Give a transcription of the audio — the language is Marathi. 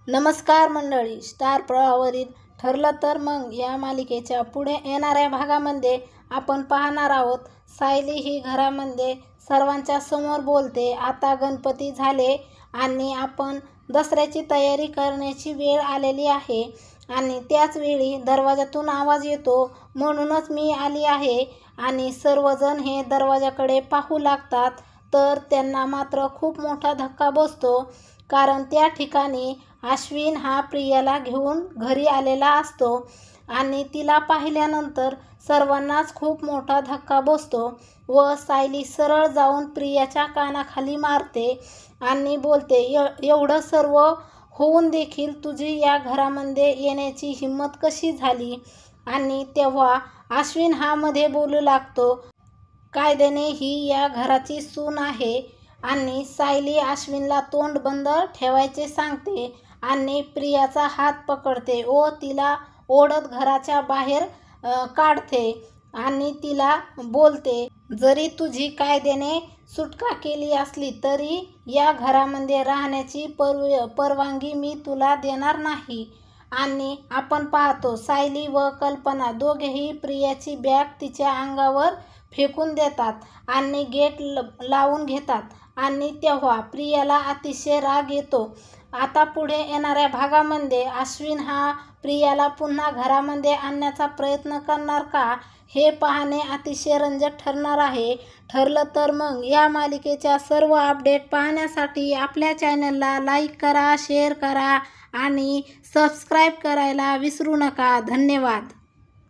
नमस्कार मंडळी, स्टार प्रवाहावरील ठरलं तर मग या मालिकेच्या पुढे येणाऱ्या भागामध्ये आपण पाहणार आहोत. सायली ही घरामध्ये सर्वांच्या समोर बोलते. आता गणपती झाले आणि आपण दसऱ्याची तयारी करण्याची वेळ आलेली आहे आणि त्याच वेळी दरवाजातून आवाज येतो, म्हणूनच मी आली आहे. आणि सर्वजण हे दरवाजाकडे पाहू लागतात. तर त्यांना मात्र खूप मोठा धक्का बसतो, कारण त्या ठिकाणी अश्विन हा प्रियाला घेऊन घरी आलेला असतो आणि तिला पाहिल्यानंतर सर्वांनाच खूप मोठा धक्का बसतो व सायली सरळ जाऊन प्रियाच्या कानाखाली मारते आणि बोलते, एवढं सर्व होऊन देखील तुझी या घरामध्ये येण्याची हिंमत कशी झाली? आणि तेव्हा अश्विन हा मध्ये बोलू लागतो, कायद्याने ही या घराची सून आहे. आणि सायली अश्विनला तोंड बंद ठेवायचे सांगते आणि प्रियाचा हात पकडते व तिला ओढत घराच्या बाहेर काढते आणि तिला बोलते, जरी तुझी कायद्याने सुटका केली असली तरी या घरामध्ये राहण्याची परवानगी मी तुला देणार नाही. आणि आपण पाहतो सायली व कल्पना दोघेही प्रियाची बॅग तिच्या अंगावर फेकून देतात आणि गेट लावून घेतात. आणि तेव्हा प्रियाला अतिशय राग येतो. आता पुढे येणाऱ्या भागामध्ये अश्विन हा प्रियाला पुन्हा घरामध्ये आणण्याचा प्रयत्न करणार का, हे पाहणे अतिशय रंजक ठरणार आहे. ठरलं तर मग या मालिकेच्या सर्व अपडेट पाहण्यासाठी आपल्या चॅनलला लाईक करा, शेअर करा आणि सबस्क्राईब करायला विसरू नका. धन्यवाद.